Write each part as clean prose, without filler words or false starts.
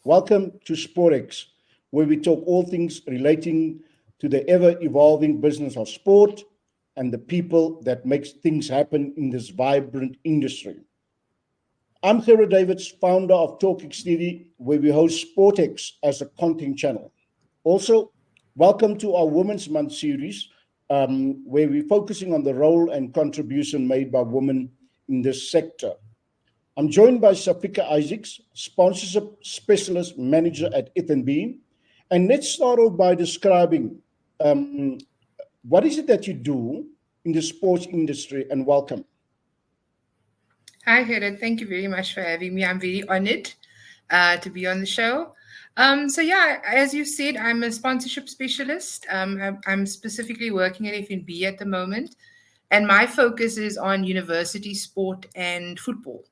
Welcome to Sportex, where we talk all things relating to the ever-evolving business of sport and the people that makes things happen in this vibrant industry. I'm Gerard Davids, founder of TalkX TV, where we host Sportex as a content channel. Also, welcome to our Women's Month series, where we're focusing on the role and contribution made by women in this sector. I'm joined by Safika Isaacs, sponsorship specialist manager at F&B. And let's start off by describing what is it that you do in the sports industry, and welcome. Hi, Gerard. Thank you very much for having me. I'm very honored to be on the show. As you said, I'm a sponsorship specialist. I'm specifically working at F&B at the moment, and my focus is on university sport and football.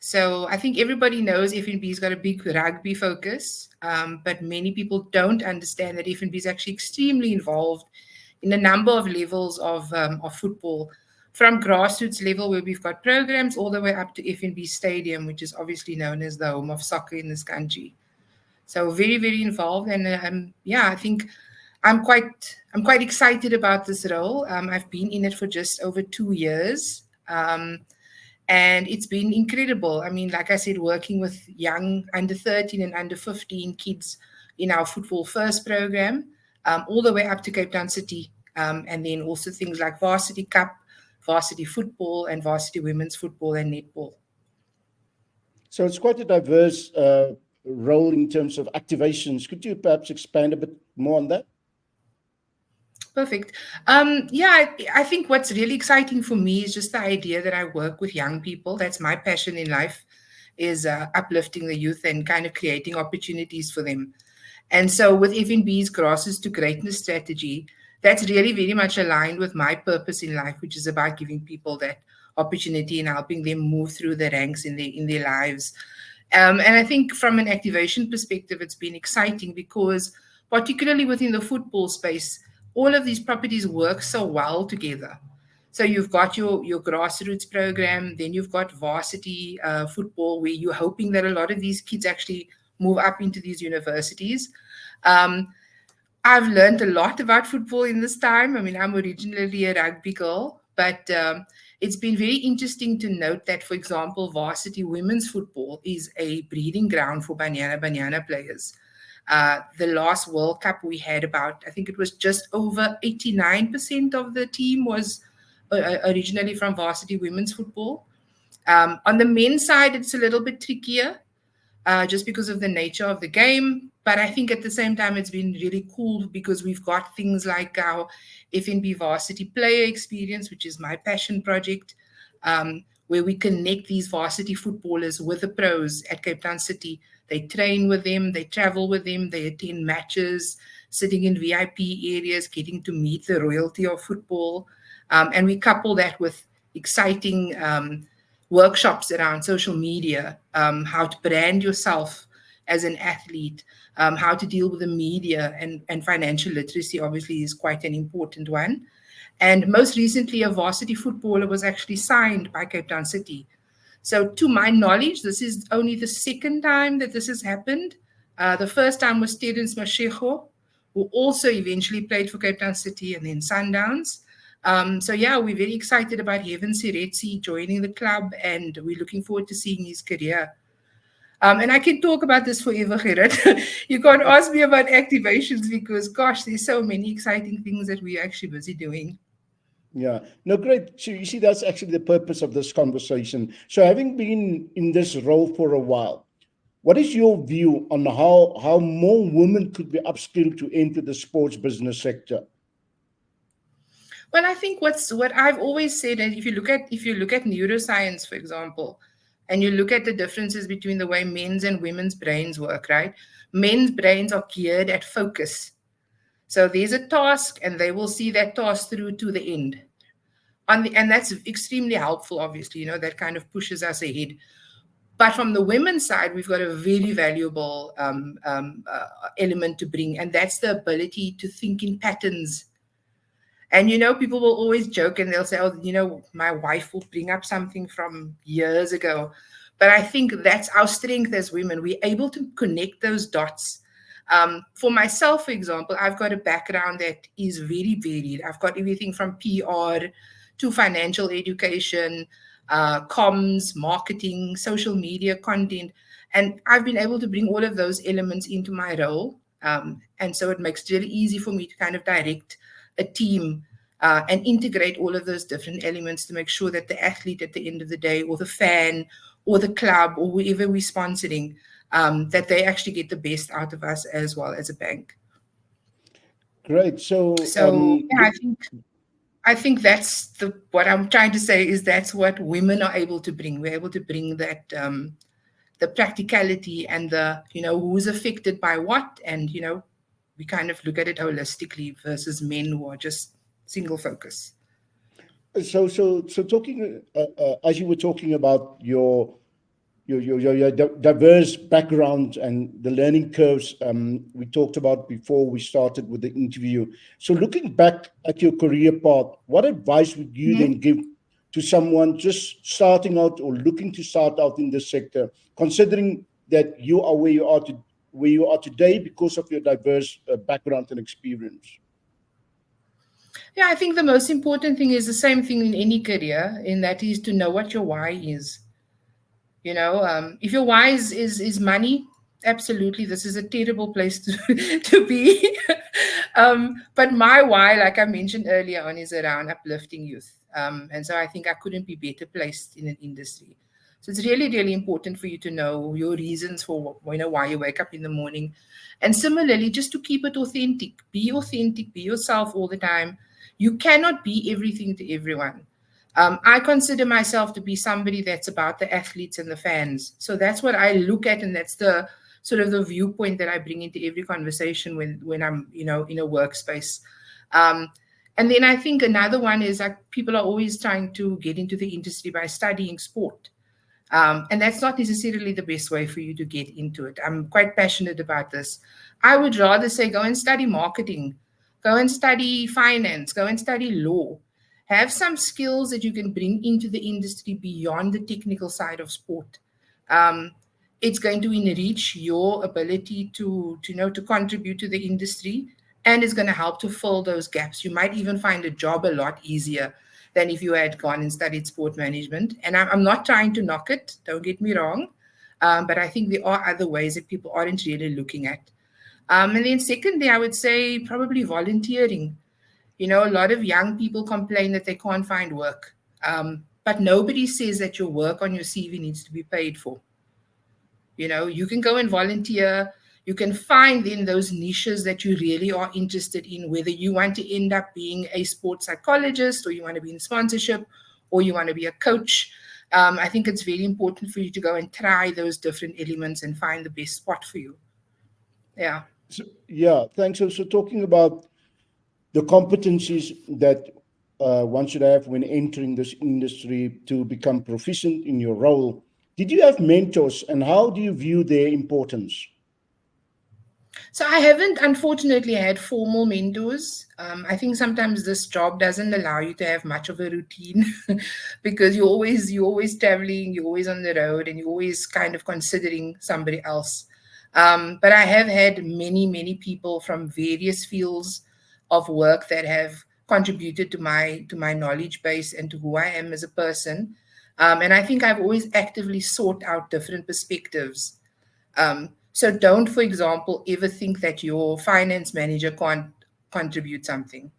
So I think everybody knows F&B's got a big rugby focus, but many people don't understand that F&B is actually extremely involved in a number of levels of football, from grassroots level where we've got programs all the way up to F&B Stadium, which is obviously known as the home of soccer in this country. So very, very involved, and I think I'm quite excited about this role. I've been in it for just over 2 years. And it's been incredible. I mean, like I said, working with young under 13 and under 15 kids in our Football First program, all the way up to Cape Town City. And then also things like Varsity Cup, varsity football, and varsity women's football and netball. So it's quite a diverse role in terms of activations. Could you perhaps expand a bit more on that? Perfect. I think what's really exciting for me is just the idea that I work with young people. That's my passion in life, is uplifting the youth and kind of creating opportunities for them. And so with F&B's Grassroots to Greatness strategy, that's really very much aligned with my purpose in life, which is about giving people that opportunity and helping them move through the ranks in their lives. And I think from an activation perspective, it's been exciting because particularly within the football space, all of these properties work so well together. So you've got your grassroots program, then you've got varsity football, where you're hoping that a lot of these kids actually move up into these universities. I've learned a lot about football in this time. I mean, I'm originally a rugby girl, but it's been very interesting to note that, for example, varsity women's football is a breeding ground for Banyana players. The last World Cup we had I think it was just over 89% of the team was originally from varsity women's football. On the men's side, it's a little bit trickier just because of the nature of the game. But I think at the same time, it's been really cool because we've got things like our F&B Varsity Player Experience, which is my passion project, where we connect these varsity footballers with the pros at Cape Town City. They train with them, they travel with them, they attend matches, sitting in VIP areas, getting to meet the royalty of football. And we couple that with exciting workshops around social media, how to brand yourself as an athlete, how to deal with the media, and financial literacy obviously is quite an important one. And most recently, a varsity footballer was actually signed by Cape Town City. So to my knowledge, this is only the second time that this has happened. The first time was Terence Mashego, who also eventually played for Cape Town City and then Sundowns. We're very excited about Heaven Siretsi joining the club, and we're looking forward to seeing his career. And I can talk about this forever, Gerard. You can't ask me about activations because, gosh, there's so many exciting things that we're actually busy doing. Yeah, no, great. So you see, that's actually the purpose of this conversation. So having been in this role for a while, what is your view on how more women could be upskilled to enter the sports business sector? Well, I think what I've always said, and if you look at neuroscience, for example, and you look at the differences between the way men's and women's brains work, right? Men's brains are geared at focus. So there's a task, and they will see that task through to the end. And that's extremely helpful, obviously, that kind of pushes us ahead. But from the women's side, we've got a very valuable element to bring, and that's the ability to think in patterns. And, people will always joke and they'll say, oh, my wife will bring up something from years ago. But I think that's our strength as women. We're able to connect those dots. For myself, for example, I've got a background that is very varied. I've got everything from PR to financial education, comms, marketing, social media content. And I've been able to bring all of those elements into my role. And so it makes it really easy for me to kind of direct a team and integrate all of those different elements to make sure that the athlete at the end of the day, or the fan, or the club, or whoever we're sponsoring, that they actually get the best out of us as well as a bank. Great. So, So yeah, I think that's what I'm trying to say is that's what women are able to bring. We're able to bring that the practicality and the who's affected by what, and we kind of look at it holistically versus men who are just single focus. so talking as you were talking about your diverse background and the learning curves we talked about before we started with the interview. So looking back at your career path, what advice would you then give to someone just starting out or looking to start out in this sector, considering that you are where you are today because of your diverse background and experience? Yeah, I think the most important thing is the same thing in any career, in that is to know what your why is. If your why is money, absolutely, this is a terrible place to be. But my why, like I mentioned earlier on, is around uplifting youth. And so I think I couldn't be better placed in an industry. So it's really, really important for you to know your reasons for why you wake up in the morning. And similarly, just to keep it authentic, be yourself all the time. You cannot be everything to everyone. I consider myself to be somebody that's about the athletes and the fans. So that's what I look at, and that's the sort of the viewpoint that I bring into every conversation when I'm in a workspace. Um, and then I think another one is like people are always trying to get into the industry by studying sport. And that's not necessarily the best way for you to get into it. I'm quite passionate about this. I would rather say go and study marketing, go and study finance, go and study law. Have some skills that you can bring into the industry beyond the technical side of sport. Um, it's going to enrich your ability to contribute to the industry, and it's going to help to fill those gaps. You might even find a job a lot easier than if you had gone and studied sport management. And I'm not trying to knock it, don't get me wrong, but I think there are other ways that people aren't really looking at. And then secondly, I would say probably volunteering. A lot of young people complain that they can't find work, but nobody says that your work on your CV needs to be paid for. You can go and volunteer. You can find in those niches that you really are interested in, whether you want to end up being a sports psychologist, or you want to be in sponsorship, or you want to be a coach. I think it's very important for you to go and try those different elements and find the best spot for you. Yeah. Yeah, thanks. So talking about the competencies that one should have when entering this industry to become proficient in your role, did you have mentors, and how do you view their importance? So I haven't, unfortunately, had formal mentors. I think sometimes this job doesn't allow you to have much of a routine because you're always traveling, you're always on the road, and you're always kind of considering somebody else. But I have had many people from various fields of work that have contributed to my knowledge base and to who I am as a person. And I think I've always actively sought out different perspectives. So don't, for example, ever think that your finance manager can't contribute something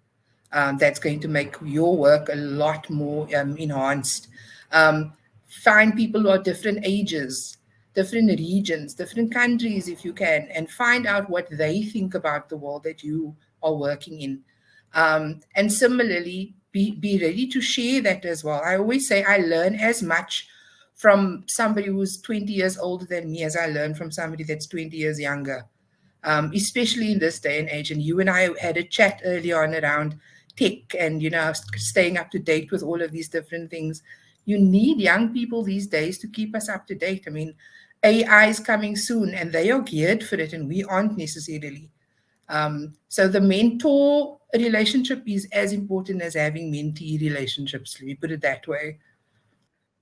that's going to make your work a lot more enhanced. Um, Find people who are different ages, different regions, different countries, if you can, and find out what they think about the world that you are working in. And similarly, be ready to share that as well. I always say I learn as much from somebody who's 20 years older than me as I learn from somebody that's 20 years younger, especially in this day and age. And you and I had a chat earlier on around tech and, staying up to date with all of these different things. You need young people these days to keep us up to date. I mean, AI is coming soon and they are geared for it and we aren't necessarily. So the mentor relationship is as important as having mentee relationships. Let me put it that way.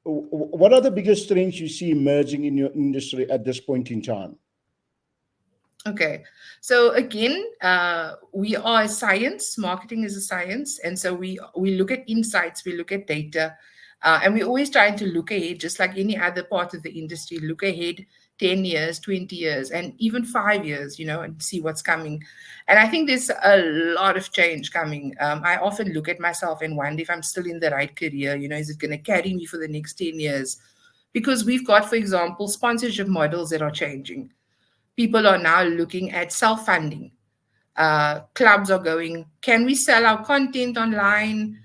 what are the biggest trends you see emerging in your industry at this point in time? Okay, so again, we are a science. Marketing is a science, and so we look at insights, we look at data, and we're always trying to look ahead, just like any other part of the industry. Look ahead 10 years, 20 years, and even 5 years, and see what's coming. And I think there's a lot of change coming. I often look at myself and wonder if I'm still in the right career. Is it going to carry me for the next 10 years? Because we've got, for example, sponsorship models that are changing. People are now looking at self-funding. Clubs are going, can we sell our content online?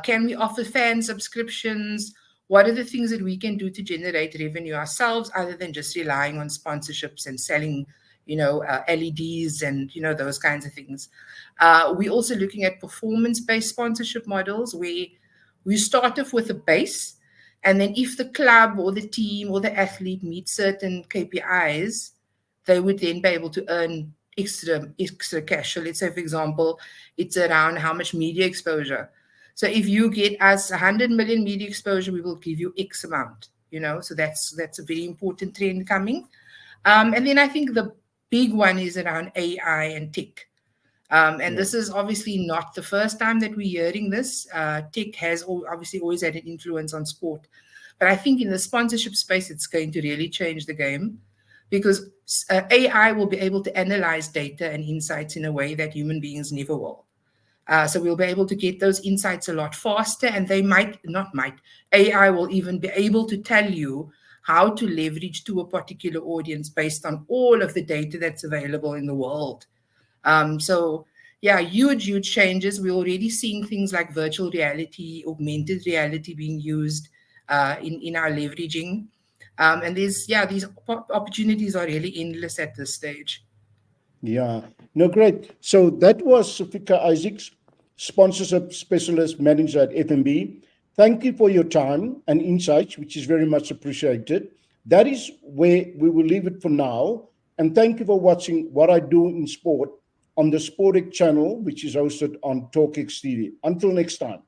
Can we offer fan subscriptions? What are the things that we can do to generate revenue ourselves other than just relying on sponsorships and selling, LEDs and, those kinds of things. We're also looking at performance-based sponsorship models where we start off with a base, and then if the club or the team or the athlete meets certain KPIs, they would then be able to earn extra cash. So let's say, for example, it's around how much media exposure. So if you get us 100 million media exposure, we will give you X amount, so that's a very important trend coming. And then I think the big one is around AI and tech. And this is obviously not the first time that we're hearing this. Tech has obviously always had an influence on sport. But I think in the sponsorship space, it's going to really change the game, because AI will be able to analyze data and insights in a way that human beings never will. So we'll be able to get those insights a lot faster, and AI will even be able to tell you how to leverage to a particular audience based on all of the data that's available in the world. So yeah, huge changes. We're already seeing things like virtual reality, augmented reality being used in our leveraging. And these opportunities are really endless at this stage. Yeah, no, great. So that was Safika Isaacs, sponsorship specialist manager at FNB. Thank you for your time and insights, which is very much appreciated. That is where we will leave it for now. And thank you for watching What I Do in Sport on the SportX channel, which is hosted on TalkX TV. Until next time.